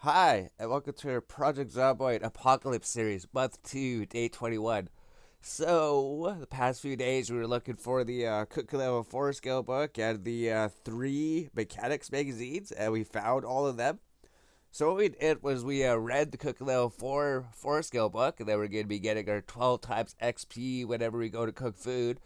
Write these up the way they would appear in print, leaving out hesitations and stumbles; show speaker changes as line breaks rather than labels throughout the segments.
Hi, and welcome to our Project Zomboid Apocalypse series, month 2, day 21. So, the past few days we were looking for the Cookie Level 4 scale book and the 3 Mechanics magazines, and we found all of them. So, what we did was we read the Cookie Level 4 scale book, and then we're going to be getting our 12 times XP whenever we go to cook food.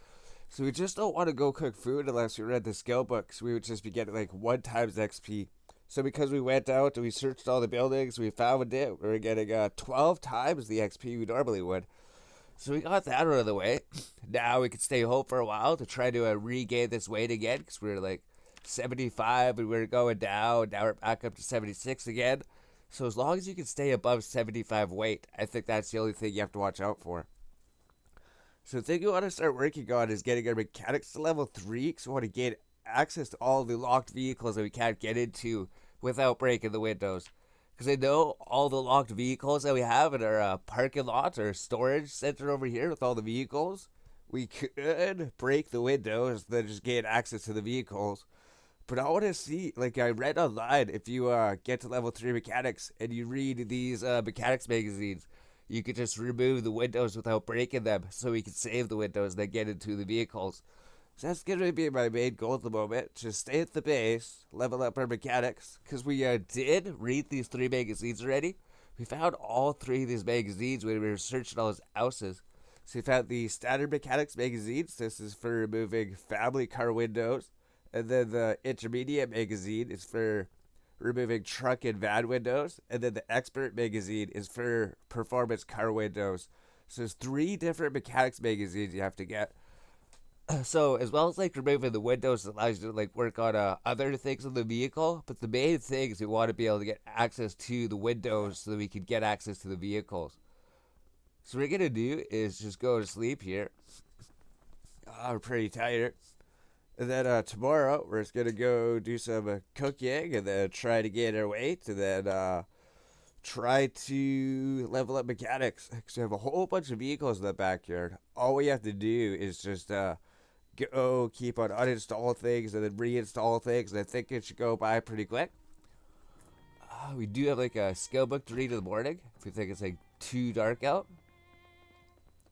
So, we just don't want to go cook food unless we read the scale book, so we would just be getting like 1 times XP. So because we went out and we searched all the buildings, we found it. We were getting 12 times the XP we normally would. So we got that out of the way. Now we can stay home for a while to try to regain this weight again because we were like 75 and we were going down. Now we're back up to 76 again. So as long as you can stay above 75 weight, I think that's the only thing you have to watch out for. So the thing you want to start working on is getting our mechanics to level 3 because we want to gain access to all the locked vehicles that we can't get into without breaking the windows. Because I know all the locked vehicles that we have in our parking lot or storage center over here with all the vehicles, we could break the windows, then just gain access to the vehicles. But I want to see, like I read online, if you get to level 3 mechanics and you read these mechanics magazines, you could just remove the windows without breaking them so we can save the windows and then get into the vehicles. So that's going to be my main goal at the moment. Just stay at the base, level up our mechanics. Because we did read these 3 magazines already. We found all 3 of these magazines when we were searching all those houses. So we found the standard mechanics magazines. This is for removing family car windows. And then the intermediate magazine is for removing truck and van windows. And then the expert magazine is for performance car windows. So there's 3 different mechanics magazines you have to get. So as well as like removing the windows, it allows you to like work on other things in the vehicle. But the main thing is we want to be able to get access to the windows so that we can get access to the vehicles. So what we're gonna do is just go to sleep here. We're pretty tired. And then tomorrow we're just gonna go do some cooking and then try to gain our weight and then try to level up mechanics. Because we have a whole bunch of vehicles in the backyard. All we have to do is just go keep on uninstall things and then reinstall things, and I think it should go by pretty quick. We do have like a skill book to read in the morning if we think it's like too dark out.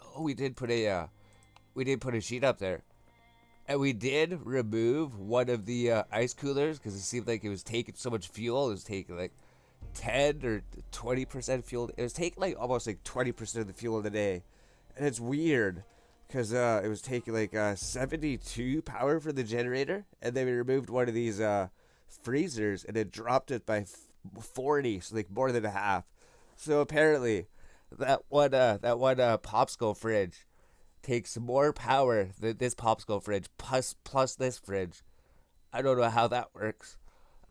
Oh, we did put a sheet up there, and we did remove one of the ice coolers because it seemed like it was taking so much fuel. It was taking like 10 or 20% fuel. It was taking like almost like 20% of the fuel of the day, and it's weird because it was taking like 72 power for the generator, and then we removed one of these freezers, and it dropped it by 40, so like more than a half. So apparently, that one popsicle fridge takes more power than this popsicle fridge plus this fridge. I don't know how that works.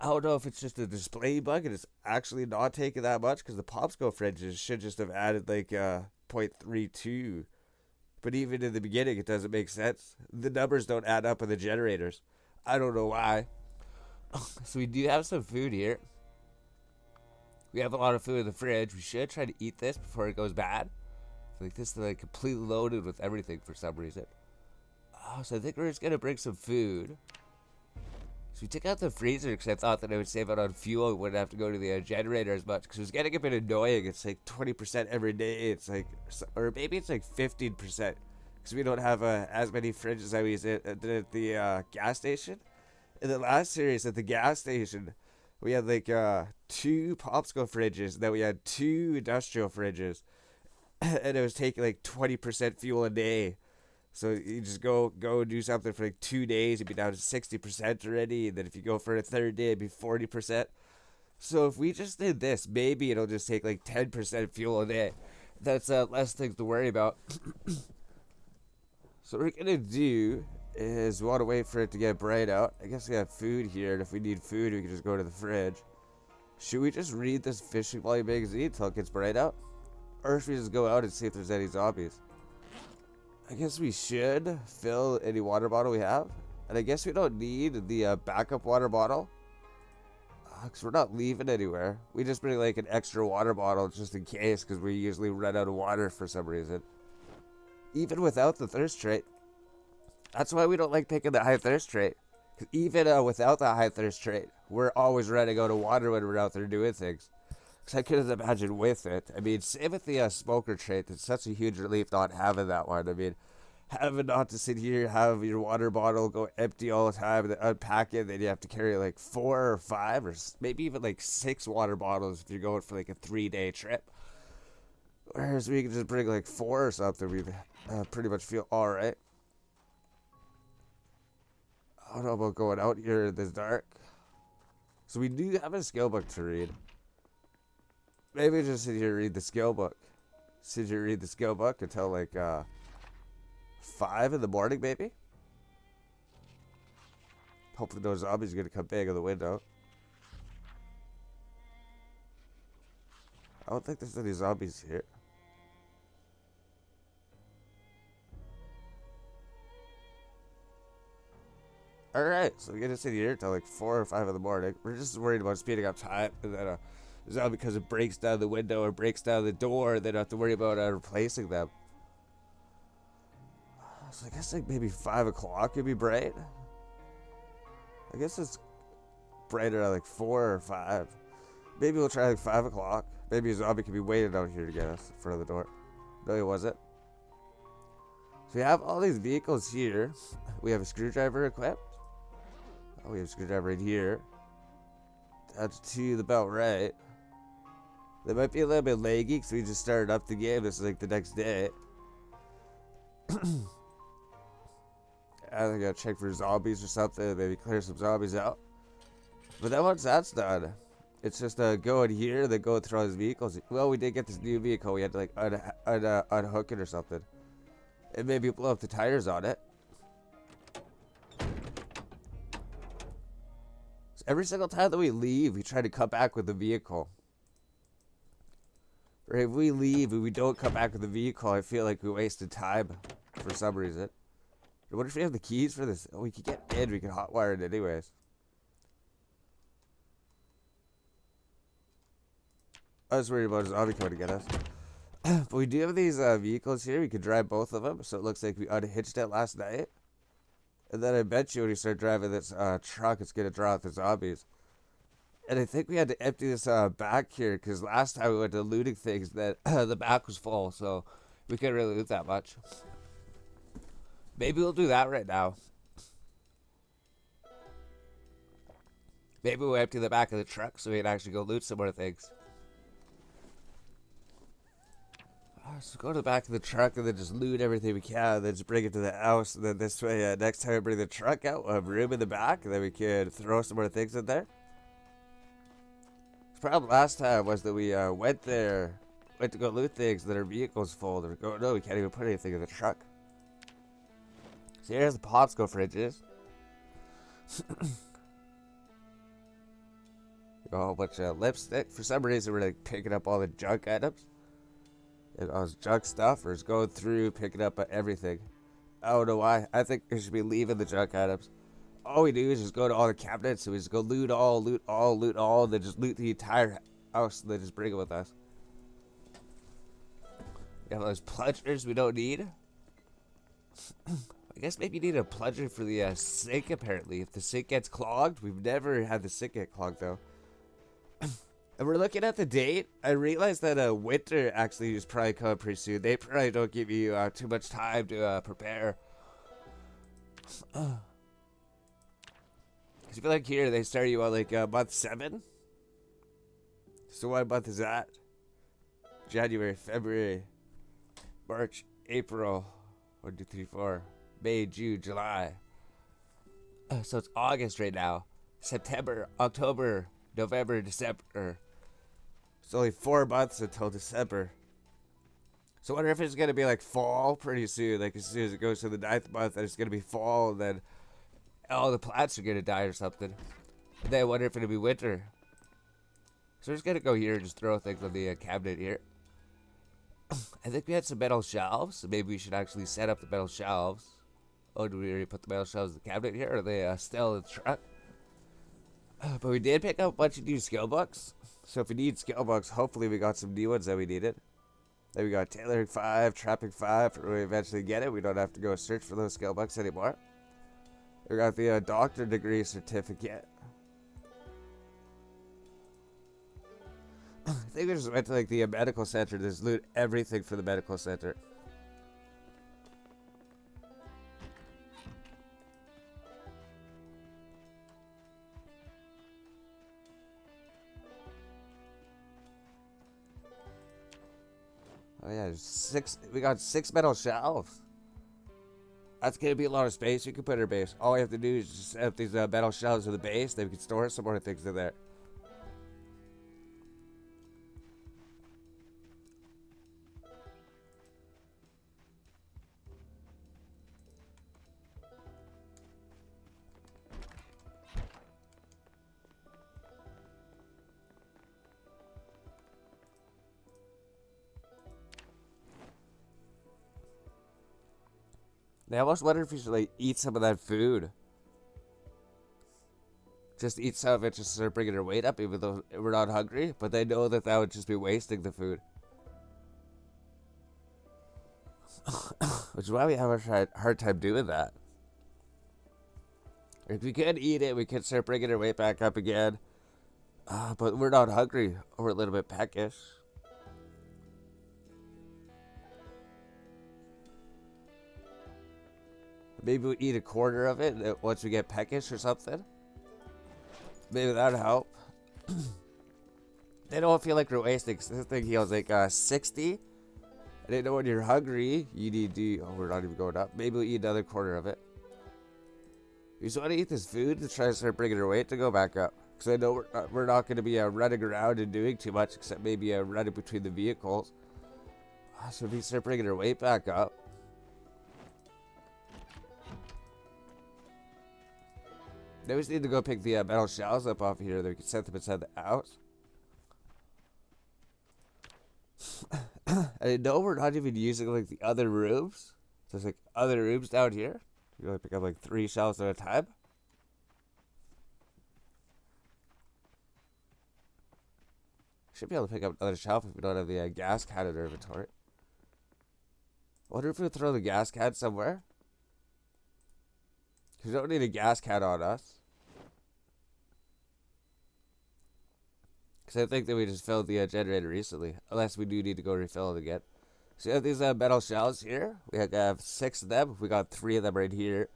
I don't know if it's just a display bug and it's actually not taking that much because the popsicle fridges should just have added like 0.32. But even in the beginning, it doesn't make sense. The numbers don't add up on the generators. I don't know why. So we do have some food here. We have a lot of food in the fridge. We should try to eat this before it goes bad. Like this is like completely loaded with everything for some reason. So I think we're just gonna bring some food. So we took out the freezer because I thought that it would save out on fuel. We wouldn't have to go to the generator as much because it was getting a bit annoying. It's like 20% every day. It's like, or maybe it's like 15% because we don't have as many fridges as we did at the gas station. In the last series at the gas station, we had like 2 popsicle fridges, and then we had 2 industrial fridges, and it was taking like 20% fuel a day. So you just go do something for like 2 days, you'd be down to 60% already. And then if you go for a third day, it'd be 40%. So if we just did this, maybe it'll just take like 10% fuel a day. That's less things to worry about. So what we're gonna do is we want to wait for it to get bright out. I guess we have food here, and if we need food, we can just go to the fridge. Should we just read this fishing volume magazine until it gets bright out? Or should we just go out and see if there's any zombies? I guess we should fill any water bottle we have. And I guess we don't need the backup water bottle. Because we're not leaving anywhere. We just bring like an extra water bottle just in case. Because we usually run out of water for some reason. Even without the thirst trait. That's why we don't like taking the high thirst trait. Because even without the high thirst trait, we're always running out of water when we're out there doing things. 'Cause I couldn't imagine with it. I mean, same with the smoker tray. It's such a huge relief not having that one. I mean, having not to sit here, have your water bottle go empty all the time, and then unpack it, then you have to carry like 4 or 5 or maybe even like 6 water bottles if you're going for like a 3-day trip. Whereas we can just bring like 4 or something, we pretty much feel alright. I don't know about going out here in this dark. So we do have a skill book to read. Maybe just sit here and read the skill book. Sit here and read the skill book until like 5 in the morning, maybe? Hopefully no zombies are going to come bang on the window. I don't think there's any zombies here. Alright, so we're going to sit here until like 4 or 5 in the morning. We're just worried about speeding up time. And then zombie because it breaks down the window or breaks down the door, they don't have to worry about replacing them. So I guess like maybe 5 o'clock would be bright. I guess it's brighter at like 4 or 5. Maybe we'll try like 5 o'clock. Maybe a zombie could be waiting out here to get us in front of the door. No, he wasn't. So we have all these vehicles here. We have a screwdriver equipped. Oh, we have a screwdriver right here. That's to the belt right. They might be a little bit laggy because we just started up the game. This is like the next day. I think I gotta check for zombies or something. Maybe clear some zombies out. But then once that's done, it's just go in here, then go through all these vehicles. Well, we did get this new vehicle. We had to like unhook it or something. And maybe blow up the tires on it. So every single time that we leave, we try to come back with the vehicle. Or if we leave and we don't come back with the vehicle, I feel like we wasted time for some reason. I wonder if we have the keys for this. Oh, we could get in. We can hotwire it anyways. I was worried about a zombie coming to get us. But we do have these vehicles here. We could drive both of them. So it looks like we unhitched it last night. And then I bet you when you start driving this truck, it's going to draw out the zombies. And I think we had to empty this back here because last time we went to looting things, that the back was full, so we couldn't really loot that much. Maybe we'll do that right now. Maybe we'll empty the back of the truck so we can actually go loot some more things. So go to the back of the truck and then just loot everything we can, then just bring it to the house. And then this way, next time we bring the truck out, we'll have room in the back, and then we can throw some more things in there. The problem last time was that we went to go loot things, and then our vehicle's full. And we go, no, we can't even put anything in the truck. So here's the popsicle fridges. A whole bunch of lipstick. For some reason, we're like picking up all the junk items. And all this junk stuff, or just going through, picking up everything. I don't know why. I think we should be leaving the junk items. All we do is just go to all the cabinets, so we just go loot all, and then just loot the entire house, and then just bring it with us. We have those plungers we don't need. I guess maybe you need a plunger for the sink, apparently. If the sink gets clogged, we've never had the sink get clogged, though. And we're looking at the date. I realized that winter actually is probably coming pretty soon. They probably don't give you too much time to prepare. Because I feel like here they start you on like month 7. So what month is that? January, February, March, April, 1, 2, 3, 4, May, June, July. So it's August right now. September, October, November, December. It's only 4 months until December. So I wonder if it's going to be like fall pretty soon. Like as soon as it goes to the 9th month, it's going to be fall, and then all the plants are going to die or something. And then I wonder if it'll be winter. So we're just going to go here and just throw things on the cabinet here. I think we had some metal shelves, so maybe we should actually set up the metal shelves. Oh, did we already put the metal shelves in the cabinet here? Or are they still in the truck? But we did pick up a bunch of new skill books. So if we need skill books, hopefully we got some new ones that we needed. Then we got tailoring 5, trapping 5. For when we eventually get it, we don't have to go search for those skill books anymore. We got the doctor degree certificate. I think we just went to like the medical center to just loot everything for the medical center. Oh yeah, we got 6 metal shelves. That's gonna be a lot of space you can put in our base. All we have to do is just set up these metal shelves in the base, then we can store some more things in there. I almost wonder if we should like eat some of that food. Just eat some of it, just start bringing our weight up, even though we're not hungry. But they know that that would just be wasting the food. Which is why we have a hard time doing that. If we could eat it, we could start bringing our weight back up again. But we're not hungry. We're a little bit peckish. Maybe we eat a quarter of it once we get peckish or something. Maybe that'd help. They don't feel like we're wasting. This thing heals like 60. And they know when you're hungry, you need to. Oh, we're not even going up. Maybe we'll eat another quarter of it. We just want to eat this food to try to start bringing our weight to go back up. Because I know we're not going to be running around and doing too much, except maybe running between the vehicles. So if we start bringing our weight back up. They just need to go pick the metal shells up off here. They can set them inside the house. I know we're not even using like the other rooms. So there's like other rooms down here. You only pick up like 3 shells at a time. Should be able to pick up another shelf if we don't have the gas can in our inventory. I wonder if we throw the gas can somewhere. Because we don't need a gas can on us. Because I think that we just filled the generator recently. Unless we do need to go refill it again. So we have these metal shells here. We have 6 of them. We got 3 of them right here.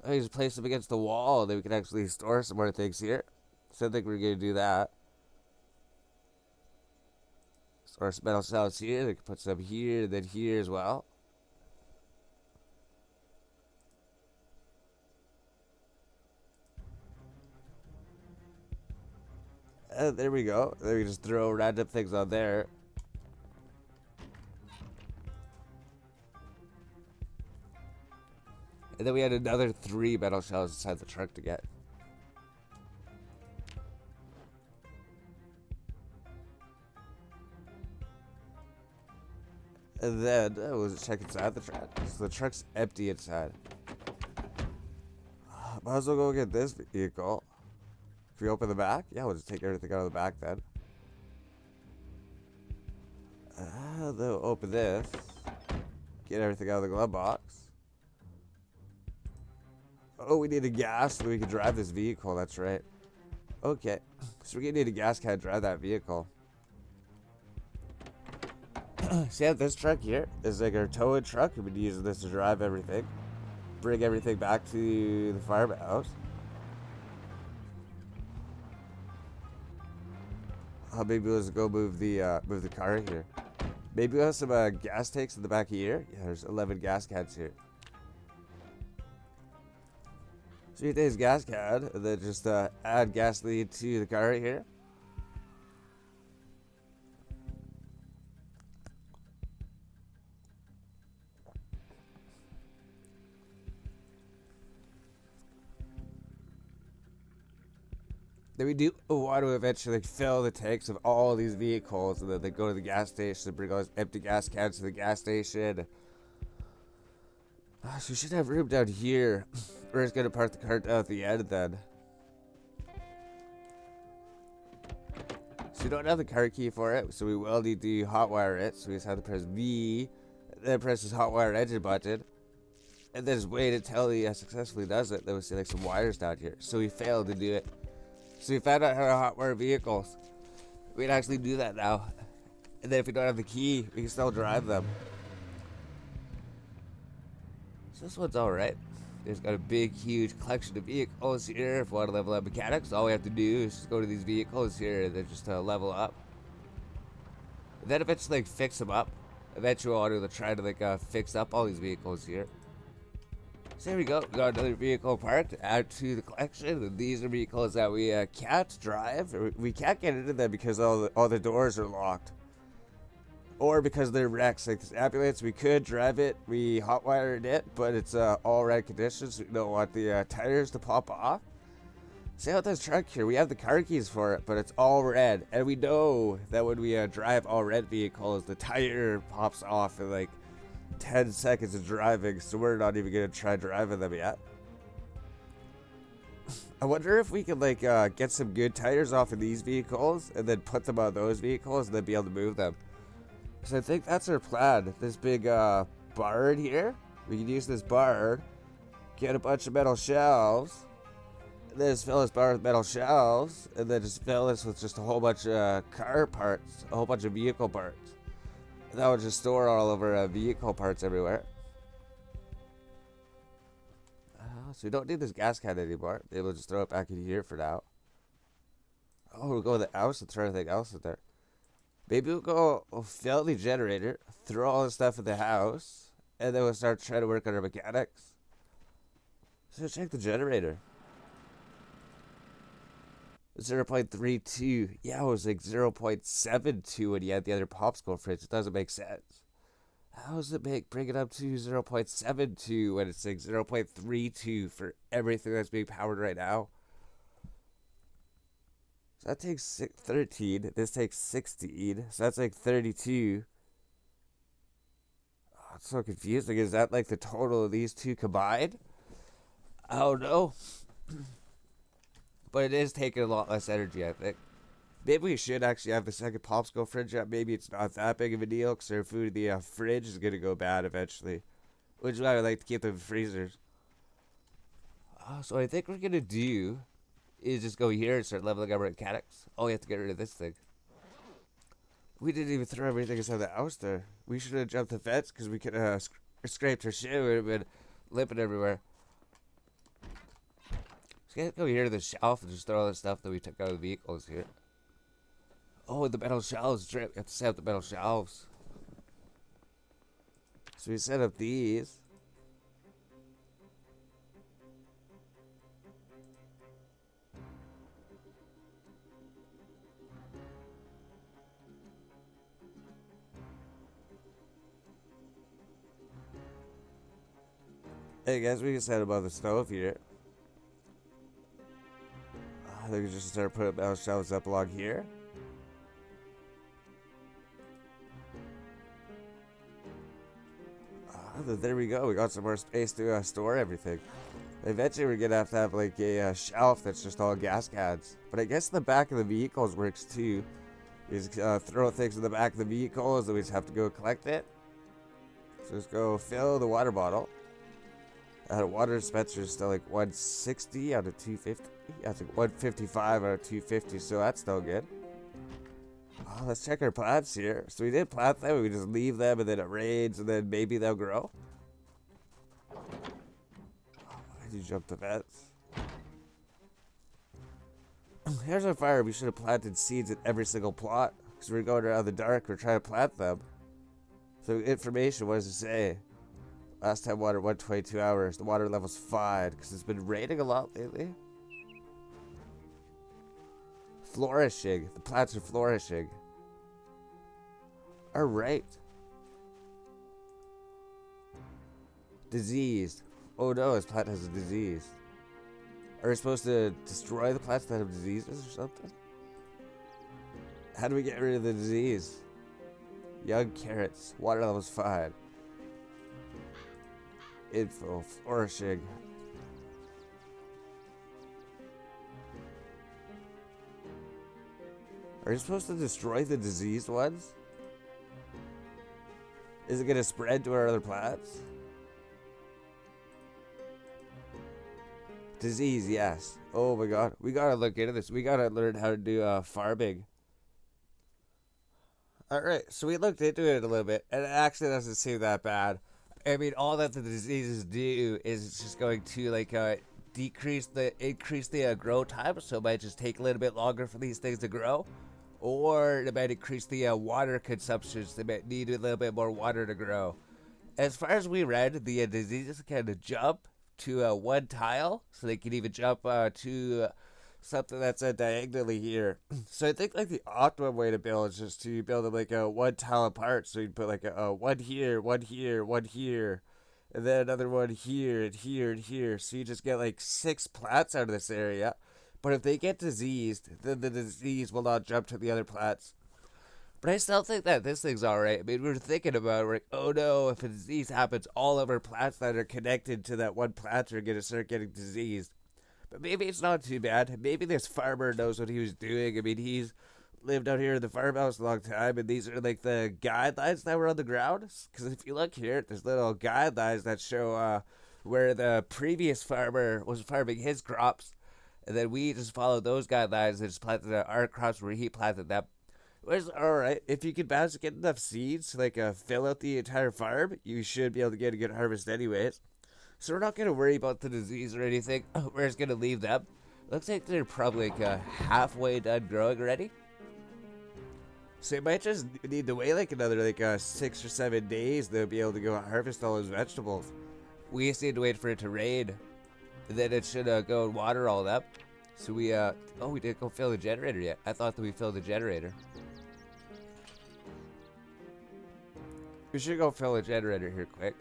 I just place them against the wall. Then we can actually store some more things here. So I think we're going to do that. Store some metal shells here. We can put some here, then here as well. And there we go. Then we can just throw random things on there. And then we had another 3 metal shells inside the truck to get. And then we'll just check inside the truck. So the truck's empty inside. Might as well go get this vehicle. If we open the back, yeah, we'll just take everything out of the back then. Then we'll open this. Get everything out of the glove box. Oh, we need a gas so we can drive this vehicle. That's right. Okay. So we're going to need a gas can to drive that vehicle. See, this truck here is like our towing truck. We've been using this to drive everything. Bring everything back to the farmhouse. Maybe let's go move the car here. Maybe we'll have some gas tanks in the back of here. Yeah, there's 11 gas cans here. So you take this gas can and then just add gasoline to the car right here. Then we do want to eventually fill the tanks of all these vehicles, and then they go to the gas station and bring all those empty gas cans to the gas station. So we should have room down here. We're just going to park the car down at the end then. So we don't have the car key for it, so we will need to hotwire it. So we just have to press V, and then press this hotwire engine button. And then just wait until he successfully does it. Then we'll see like some wires down here. So we failed to do it. So we found out how to hotwire vehicles. We can actually do that now. And then if we don't have the key, we can still drive them. So this one's alright. It's got a big, huge collection of vehicles here. If we want to level up mechanics, all we have to do is just go to these vehicles here and then just level up. And then eventually fix them up. Eventually we'll want to try to fix up all these vehicles here. So here we go. We got another vehicle part to add to the collection. And these are vehicles that we can't drive. Or we can't get into them because all the doors are locked. Or because they're wrecks. Like this ambulance, we could drive it. We hotwired it, but it's all red conditions. So we don't want the tires to pop off. See how this truck here, we have the car keys for it, but it's all red. And we know that when we drive all red vehicles, the tire pops off in like 10 seconds of driving, so we're not even going to try driving them yet. I wonder if we can get some good tires off of these vehicles and then put them on those vehicles and then be able to move them. So I think that's our plan. This big barn here, we can use this barn, get a bunch of metal shelves, and then just fill this barn with metal shelves, and then just fill this with just a whole bunch of car parts, a whole bunch of vehicle parts. And that would just store all of our vehicle parts everywhere. So we don't need this gas can anymore. Maybe we'll just throw it back in here for now. Oh, we'll go with the house and throw everything else in there. Maybe we'll fill the generator, throw all the stuff in the house, and then we'll start trying to work on our mechanics. So check the generator. 0.32. Yeah, it was like 0.72 when you had the other popsicle fridge. It doesn't make sense. How does it bring it up to 0.72 when it's like 0.32 for everything that's being powered right now? So that takes 13. This takes 16. So that's like 32. Oh, it's so confusing. Is that like the total of these two combined? I don't know. But it is taking a lot less energy, I think. Maybe we should actually have the second popsicle fridge up. Maybe it's not that big of a deal because our food in the fridge is going to go bad eventually. Which is why I like to keep them in freezers. So what I think we're going to do is just go here and start leveling up our mechanics. Oh, we have to get rid of this thing. We didn't even throw everything inside the house there. We should have jumped the fence because we could have scraped our shit. We would have been limping everywhere. So let's go here to the shelf and just throw all the stuff that we took out of the vehicles here. Oh, the metal shelves drip. You have to set up the metal shelves. So we set up these. Hey guys, we can set above the stove here. I think we just start putting metal shelves up along here. There we go. We got some more space to store everything. Eventually, we're gonna have like a shelf that's just all gas cans. But I guess the back of the vehicles works too. We just throw things in the back of the vehicles, and we just have to go collect it. So let's go fill the water bottle. Water dispenser is still like 160 out of 250. Yeah, it's like 155 out of 250, so that's still good. Oh, let's check our plants here. So we did plant them, we just leave them, and then it rains, and then maybe they'll grow. Oh, why did you jump the fence? Here's our fire. We should have planted seeds in every single plot. Because we're going around the dark, we're trying to plant them. So information, what does it say? Last time water 122 hours. The water level's 5 because it's been raining a lot lately. Flourishing. The plants are flourishing. Alright. Diseased. Oh no, this plant has a disease. Are we supposed to destroy the plants that have diseases or something? How do we get rid of the disease? Young carrots. Water level's 5. Info. Flourishing. Are you supposed to destroy the diseased ones? Is it going to spread to our other plants? Disease, yes. Oh my god. We gotta look into this. We gotta learn how to do farming. Alright, so we looked into it a little bit, and it actually doesn't seem that bad. I mean, all that the diseases do is it's just going to, like, increase the grow time, so it might just take a little bit longer for these things to grow. Or it might increase the water consumption, so they might need a little bit more water to grow. As far as we read, the diseases can jump to one tile, so they can even jump to something that's diagonally here. So I think like the optimum way to build is just to build them like a one tile apart. So you'd put like a one here, one here, one here, and then another one here and here and here. So you just get like 6 plants out of this area. But if they get diseased, then the disease will not jump to the other plants. But I still think that this thing's alright. I mean, we were thinking about it, we're like, oh no, if a disease happens, all of our plants that are connected to that one plant are going to start getting diseased. But maybe it's not too bad. Maybe this farmer knows what he was doing. I mean, he's lived out here in the farmhouse a long time, and these are like the guidelines that were on the ground. Because if you look here, there's little guidelines that show where the previous farmer was farming his crops, and then we just followed those guidelines and just planted our crops where he planted them. It was alright. If you can manage to get enough seeds to like fill out the entire farm, you should be able to get a good harvest anyways. So we're not going to worry about the disease or anything. We're just going to leave them. Looks like they're probably like halfway done growing already. So you might just need to wait like another like 6 or 7 days. They'll be able to go harvest all those vegetables. We just need to wait for it to rain. And then it should go and water all that. So we, oh, we didn't go fill the generator yet. I thought that we filled the generator. We should go fill the generator here quick.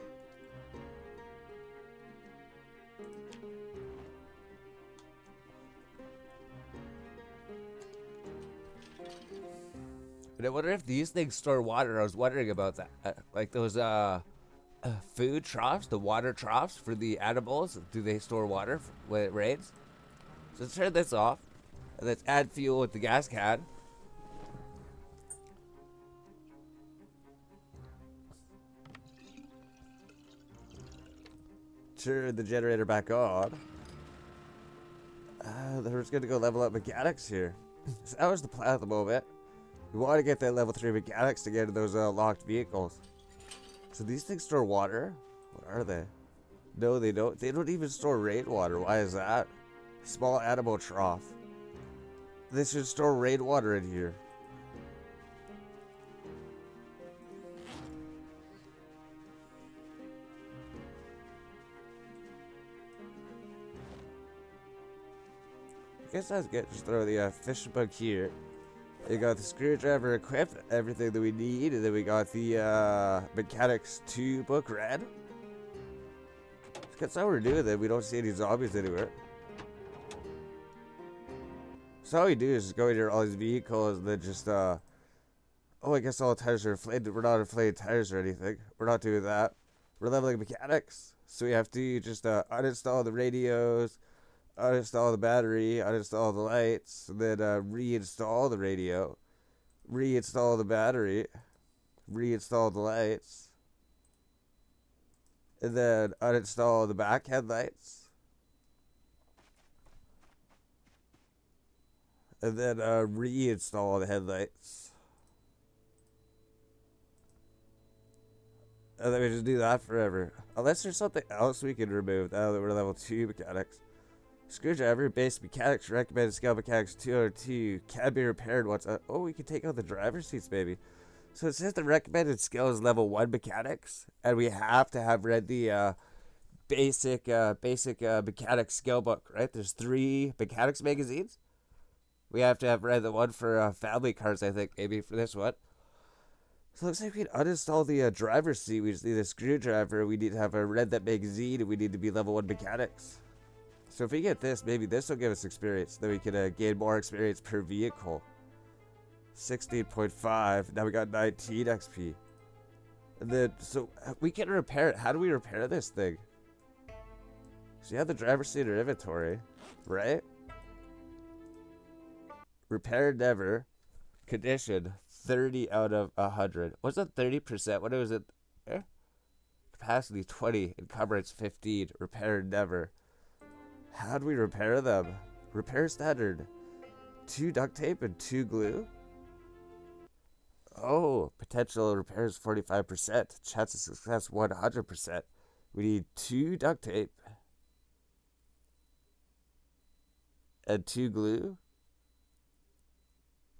But I wonder if these things store water. I was wondering about that. Like those food troughs, the water troughs for the animals. Do they store water when it rains? So let's turn this off. And let's add fuel with the gas can. Turn the generator back on. Then we're just going to go level up mechanics here. So that was the plan at the moment. We want to get that level 3 mechanics to get into those locked vehicles. So these things store water? What are they? No, they don't. They don't even store rainwater. Why is that? Small animal trough. They should store rainwater in here. I guess that's good. Just throw the fishing bug here. We got the screwdriver equipped, everything that we need, and then we got the Mechanics 2 book read. That's how we're doing it. We don't see any zombies anywhere. So all we do is just go into all these vehicles and then just, oh, I guess all the tires are inflated. We're not inflating tires or anything. We're not doing that. We're leveling mechanics. So we have to just uninstall the radios, uninstall the battery, uninstall the lights, and then reinstall the radio, reinstall the battery, reinstall the lights, and then uninstall the back headlights, and then reinstall the headlights. And then we just do that forever. Unless there's something else we can remove now that we're level 2 mechanics. Screwdriver, base mechanics, recommended scale mechanics 202, can be repaired once. Oh, we can take out the driver's seats, baby. So it says the recommended skill is level 1 mechanics, and we have to have read the basic mechanics skill book, right? There's 3 mechanics magazines. We have to have read the one for family cars, I think, maybe for this one. So it looks like we can uninstall the driver's seat. We just need a screwdriver. We need to have read that magazine, and we need to be level 1 mechanics. So if we get this, maybe this will give us experience. Then we can gain more experience per vehicle. 16.5. Now we got 19 XP. And then, so we can repair it. How do we repair this thing? So you have the driver's seat or inventory, right? Repair never. Condition 30 out of 100. What's that 30%? What was it? Capacity 20. Encumbrance 15. Repair never. How do we repair them? Repair standard. 2 duct tape and 2 glue? Oh, potential repairs 45%. Chance of success 100%. We need 2 duct tape and 2 glue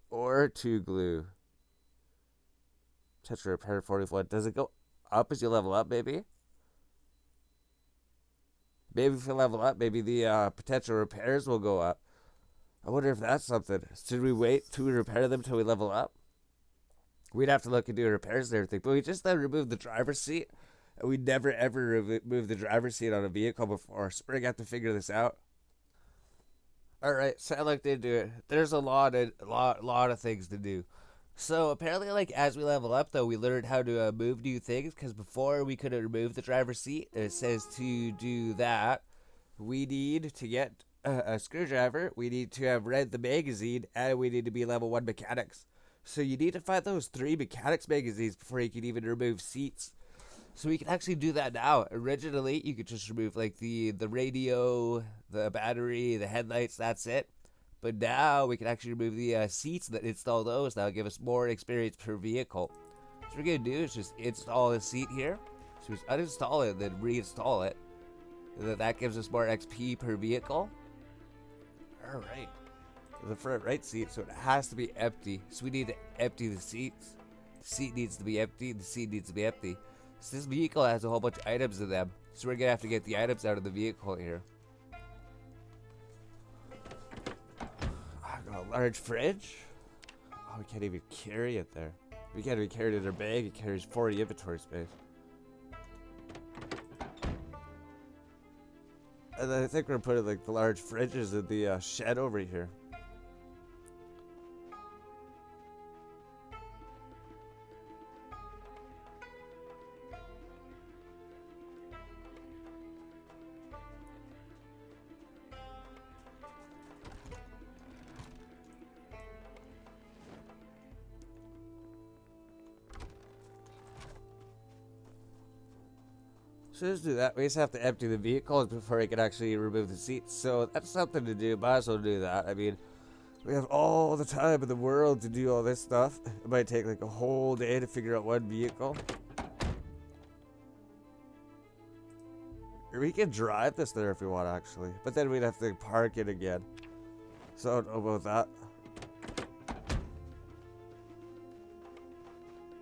or 2 glue. Potential repair 41. Does it go up as you level up, maybe? Maybe if you level up, maybe the potential repairs will go up. I wonder if that's something. Should we wait to repair them till we level up? We'd have to look into repairs and everything. But we just then removed the driver's seat. And we never ever removed the driver's seat on a vehicle before. So we're going to have to figure this out. Alright, so I looked into it. There's a lot of things to do. So apparently, like as we level up, though, we learned how to move new things. Because before we couldn't remove the driver's seat. And it says to do that, we need to get a screwdriver. We need to have read the magazine, and we need to be level 1 mechanics. So you need to find those 3 mechanics magazines before you can even remove seats. So we can actually do that now. Originally, you could just remove like the radio, the battery, the headlights. That's it. But now we can actually remove the seats that install those. That'll give us more experience per vehicle. So what we're gonna do is just install a seat here. So just uninstall it, then reinstall it. And then that gives us more XP per vehicle. All right. The front right seat, so it has to be empty. So we need to empty the seats. The seat needs to be empty. The seat needs to be empty. So this vehicle has a whole bunch of items in them. So we're gonna have to get the items out of the vehicle here. I got a large fridge. Oh, we can't even carry it there. We can't even carry it in our bag. It carries 40 inventory space. And then I think we're putting like the large fridges in the shed over here. So just do that. We just have to empty the vehicles before we can actually remove the seats. So that's something to do. Might as well do that. I mean, we have all the time in the world to do all this stuff. It might take like a whole day to figure out one vehicle. Or we can drive this there if we want, actually. But then we'd have to park it again. So I don't know about that.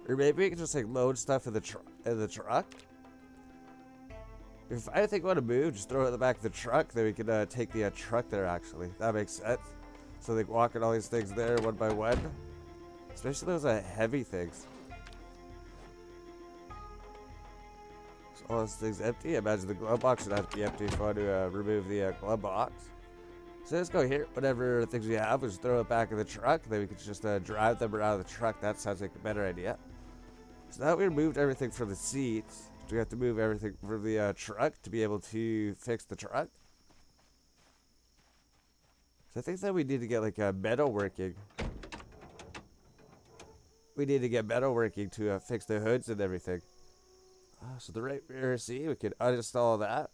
Or maybe we can just like load stuff in the truck. If I think we want to move, just throw it in the back of the truck. Then we can take the truck there, actually. That makes sense. So they walking all these things there one by one. Especially those heavy things. So all those things empty. Imagine the glove box would have to be empty if I want to remove the glove box. So let's go here. Whatever things we have, we'll just throw it back in the truck. Then we can just drive them around the truck. That sounds like a better idea. So now we removed everything from the seats. We have to move everything from the truck to be able to fix the truck. So I think that we need to get like a metal working. We need to get metal working to fix the hoods and everything. So the right rear seat, we can uninstall that.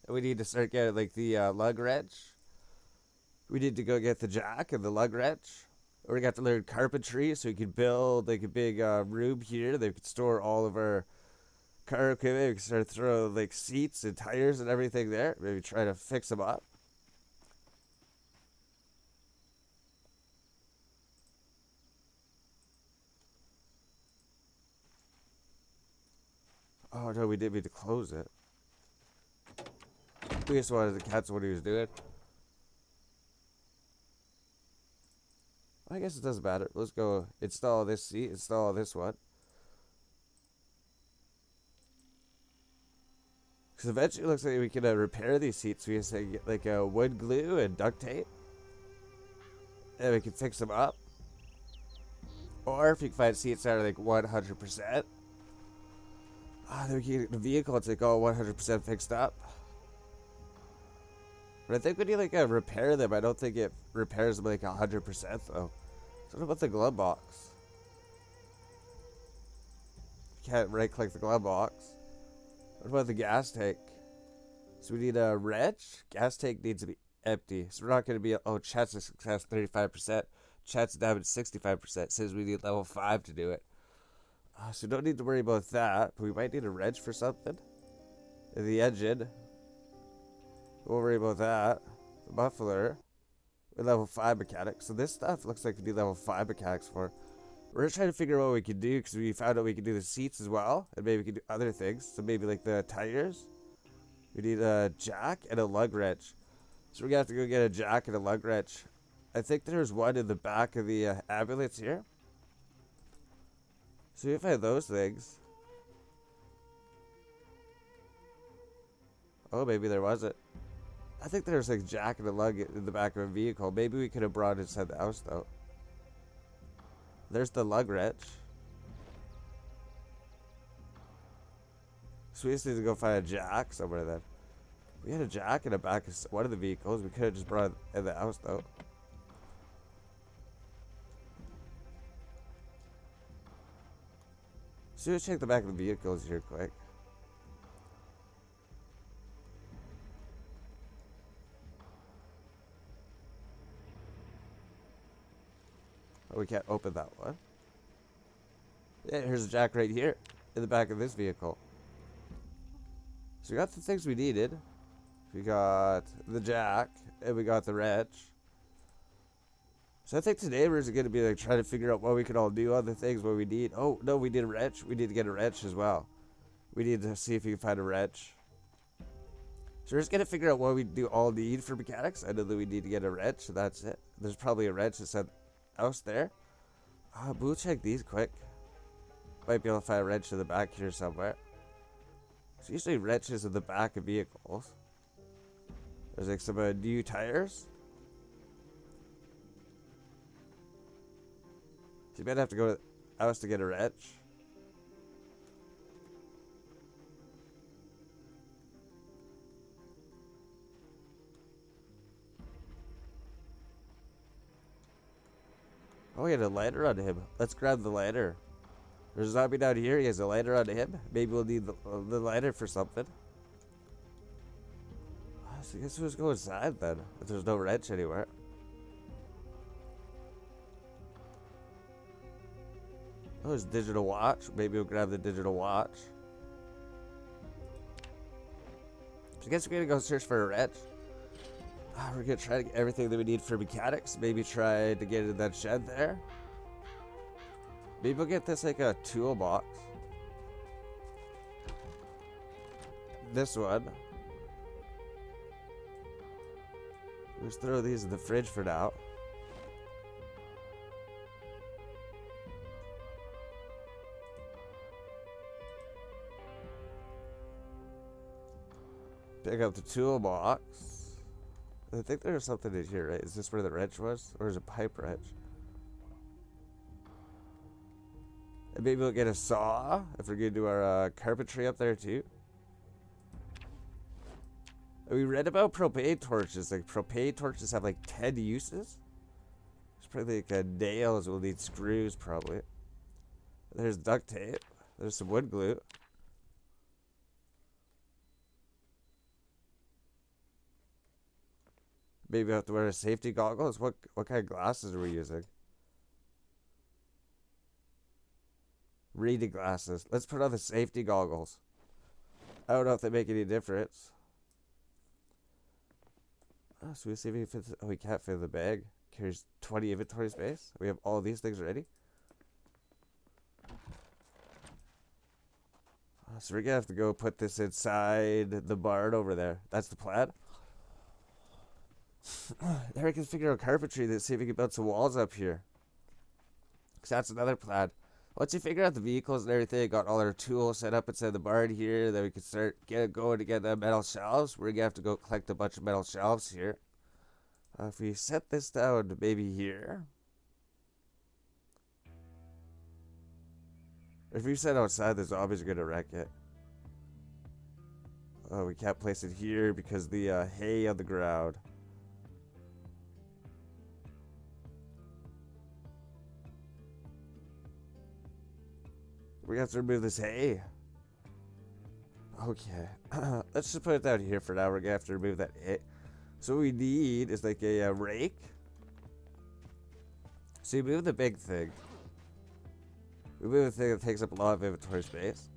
And we need to start getting like the lug wrench. We need to go get the jack and the lug wrench. Or we got to learn carpentry so we can build like a big room here that we can store all of our car equipment. We can start throwing like seats and tires and everything there. Maybe try to fix them up. Oh no, we didn't mean to close it. We just wanted to cancel what he was doing. I guess it doesn't matter. Let's go install this seat, install this one. Because eventually it looks like we can repair these seats. We just get like wood glue and duct tape. And we can fix them up. Or if you can find seats that are like 100%. Then we can get the vehicle it's like all 100% fixed up. But I think when you like repair them, I don't think it repairs them like 100% though. So what about the glove box? You can't right click the glove box. What about the gas tank? So we need a wrench. Gas tank needs to be empty. So we're not going to be, oh, chance of success 35%. chance of damage 65%. Says we need level 5 to do it. So we don't need to worry about that. But we might need a wrench for something. The engine. We'll worry about that. The muffler. Level 5 mechanics. So this stuff looks like we need level 5 mechanics for. We're just trying to figure out what we can do because we found out we can do the seats as well. And maybe we can do other things. So maybe like the tires. We need a jack and a lug wrench. So we're going to have to go get a jack and a lug wrench. I think there's one in the back of the ambulance here. So if I have those things. Oh, maybe there wasn't. I think there's like jack and a lug in the back of a vehicle. Maybe we could have brought it inside the house though. There's the lug wrench. So we just need to go find a jack somewhere then. We had a jack in the back of one of the vehicles. We could have just brought it in the house though. So let's check the back of the vehicles here quick. Oh, we can't open that one. Yeah, here's a jack right here in the back of this vehicle. So we got the things we needed. We got the jack and we got the wrench. So I think today we're just going to be like trying to figure out what we can all do, other things, what we need. Oh, no, we need a wrench. We need to get a wrench as well. We need to see if we can find a wrench. So we're just going to figure out what we do all need for mechanics. I know that we need to get a wrench, so that's it. There's probably a wrench inside the house there. We'll check these quick. Might be able to find a wrench in the back here somewhere. So usually wrenches in the back of vehicles. There's like some new tires. So you might have to go to the house to get a wrench. Oh, he had a lighter on him. Let's grab the lighter. There's a zombie down here. He has a lighter on him. Maybe we'll need the lighter for something. So I guess we'll just go inside then. If there's no wrench anywhere. Oh, there's a digital watch. Maybe we'll grab the digital watch. So I guess we're going to go search for a wrench. We're going to try to get everything that we need for mechanics. Maybe try to get in that shed there. Maybe we'll get this like a toolbox. This one. Let's throw these in the fridge for now. Pick up the toolbox. I think there's something in here, right? Is this where the wrench was? Or is it a pipe wrench? And maybe we'll get a saw if we're going to do our carpentry up there too. We read about propane torches. Like propane torches have like 10 uses. There's probably like nails. We'll need screws probably. There's duct tape. There's some wood glue. Maybe we have to wear safety goggles. What kind of glasses are we using? Reading glasses. Let's put on the safety goggles. I don't know if they make any difference. Oh, so we see if we can fit. Oh, we can't fit in the bag. Carries 20 inventory space. We have all these things ready. So we're gonna have to go put this inside the barn over there. That's the plan. Then we can figure out carpentry to see if we can build some walls up here. Because that's another plan. Once you figure out the vehicles and everything, got all our tools set up inside the barn here, then we can start going to get the metal shelves. We're going to have to go collect a bunch of metal shelves here. If we set this down maybe here. If we set outside, the zombies are going to wreck it. Oh, we can't place it here because the hay on the ground. We have to remove this hay. Okay. Let's just put it down here for now. We're going to have to remove that hay. So what we need is like a rake. So you move the big thing. We move the thing that takes up a lot of inventory space.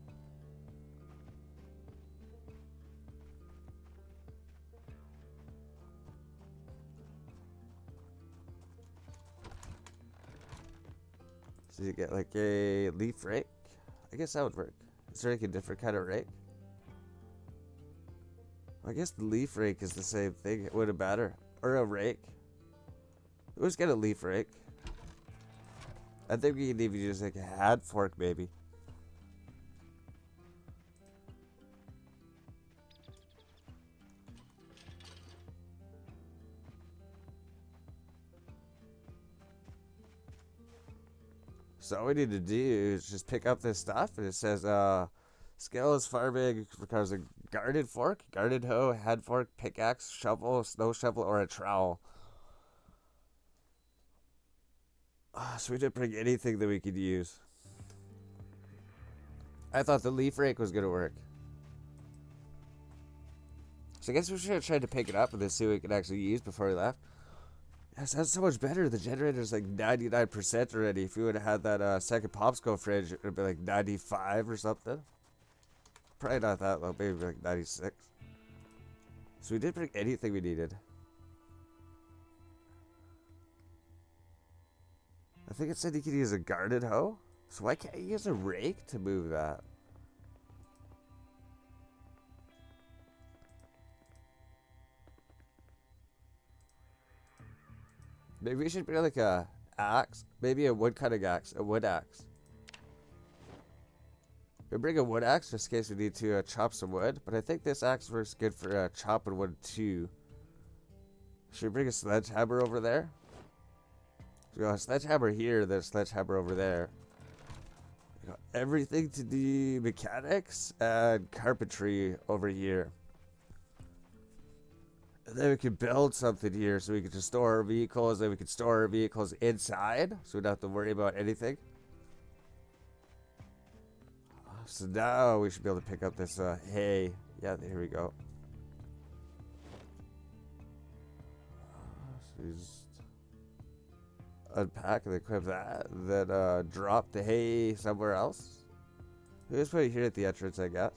So you get like a leaf rake. I guess that would work. Is there like a different kind of rake? I guess the leaf rake is the same thing. It wouldn't matter. Or a rake. We always get a leaf rake. I think we can even use like a hand fork maybe. So all we need to do is just pick up this stuff, and it says, scaleless farming requires a garden fork, garden hoe, hand fork, pickaxe, shovel, snow shovel, or a trowel. So we didn't bring anything that we could use. I thought the leaf rake was going to work. So I guess we should have tried to pick it up and then see what we could actually use before we left. Yes, that's so much better. The generator's like 99% already. If we would have had that second popsicle fridge, it would be like 95 or something. Probably not that low, maybe like 96. So we didn't bring anything we needed. I think it said you could use a garden hoe. So why can't you use a rake to move that? Maybe we should bring like a axe. Maybe a wood cutting axe. A wood axe. We bring a wood axe just in case we need to chop some wood. But I think this axe works good for chopping wood too. Should we bring a sledgehammer over there? We got a sledgehammer here, there's a sledgehammer over there. We got everything to do mechanics and carpentry over here. And then we can build something here so we can just store our vehicles. Then we can store our vehicles inside so we don't have to worry about anything. So now we should be able to pick up this hay. Yeah, here we go. So we just unpack and equip that. Then drop the hay somewhere else. We just put it here at the entrance, I guess.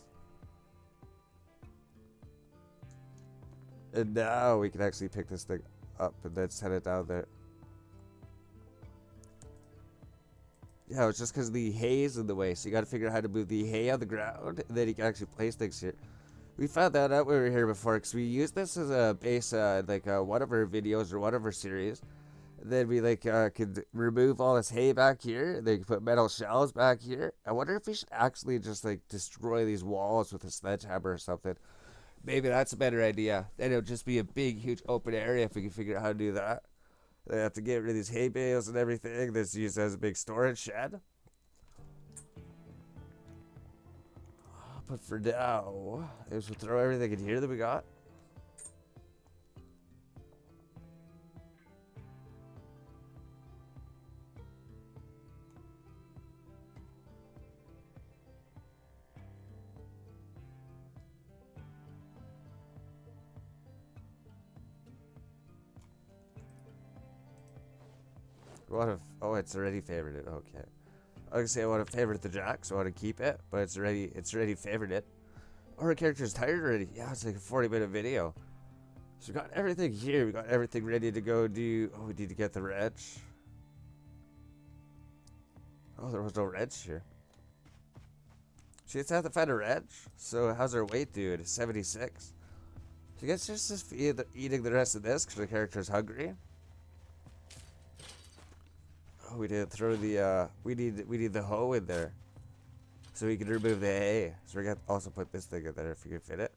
And now we can actually pick this thing up and then set it down there. Yeah, it's just because the hay is in the way, so you got to figure out how to move the hay on the ground, and then you can actually place things here. We found that out when we were here before, because we used this as a base, one of our videos or one of our series. And then we could remove all this hay back here, and then you can put metal shelves back here. I wonder if we should actually just destroy these walls with a sledgehammer or something. Maybe that's a better idea. Then it'll just be a big, huge open area if we can figure out how to do that. They have to get rid of these hay bales and everything. This used as a big storage shed. But for now, I guess we'll throw everything in here that we got. Oh, it's already favorited. Okay. I was gonna say I want to favorite the jack, so I want to keep it, but it's already favorited. Or our character's tired already. Yeah, it's like a 40-minute video. So we got everything here. We got everything ready to go do. Oh, we need to get the wrench. Oh, there was no wrench here. She just have to find a wrench. So how's our weight doing? It's 76. So I guess just eating the rest of this because the character's hungry. Oh, we didn't throw the we need the hoe in there, so we can remove the hay. So we got to also put this thing in there if we can fit it.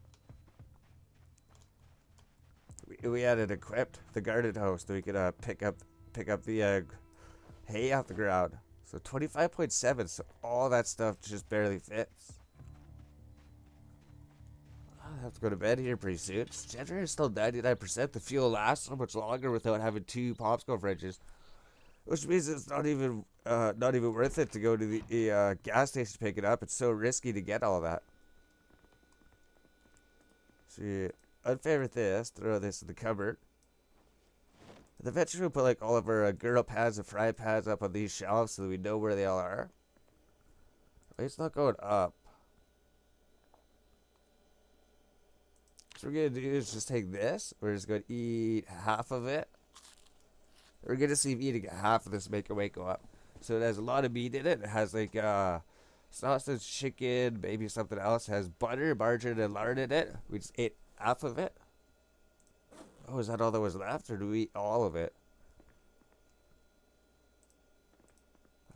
We had it equipped, the garden hoe, so we could pick up the hay off the ground. So 25.7. So all that stuff just barely fits. I have to go to bed here pretty soon. Generator's still 99%. The fuel lasts so much longer without having 2 popsicle fridges. Which means it's not even worth it to go to the gas station to pick it up. It's so risky to get all that. So you unfavorite this, throw this in the cupboard. And eventually we'll put like all of our griddle pads and fry pads up on these shelves so that we know where they all are. Wait, it's not going up. So what we're gonna do is just take this. We're just gonna eat half of it. We're gonna see if eating half of this make our weight go up. So it has a lot of meat in it. It has like sausage, chicken, maybe something else. It has butter, margarine, and lard in it. We just ate half of it. Oh, is that all that was left, or do we eat all of it?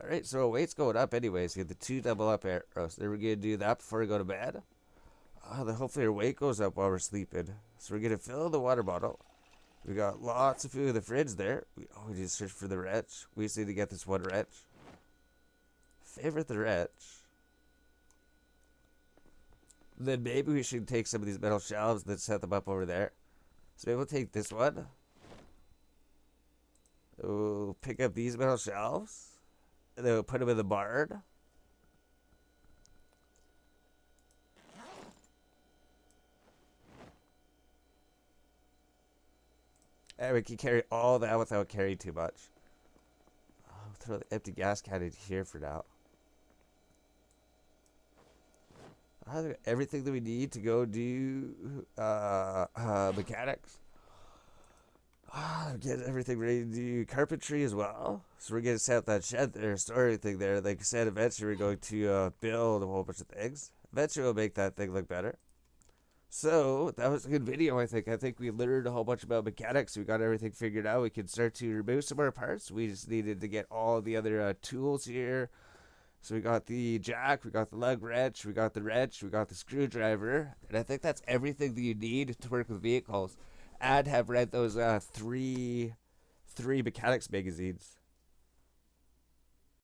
Alright, so our weight's going up anyways. Get the 2 double up arrows. Then we're gonna do that before we go to bed. Then hopefully our weight goes up while we're sleeping. So we're gonna fill the water bottle. We got lots of food in the fridge there. We need to search for the wrench. We just need to get this one wrench. Favorite the wrench. Then maybe we should take some of these metal shelves and then set them up over there. So maybe we'll take this one. We'll pick up these metal shelves. And then we'll put them in the barn. And we can carry all that without carrying too much. I'll throw the empty gas can in here for now. Everything that we need to go do mechanics. Get everything ready to do carpentry as well. So we're going to set up that shed there, store everything there. Like I said, eventually we're going to build a whole bunch of things. Eventually we'll make that thing look better. So that was a good video, I think. I think we learned a whole bunch about mechanics. We got everything figured out. We can start to remove some more parts. We just needed to get all the other tools here. So we got the jack, we got the lug wrench, we got the screwdriver. And I think that's everything that you need to work with vehicles. And have read those three mechanics magazines.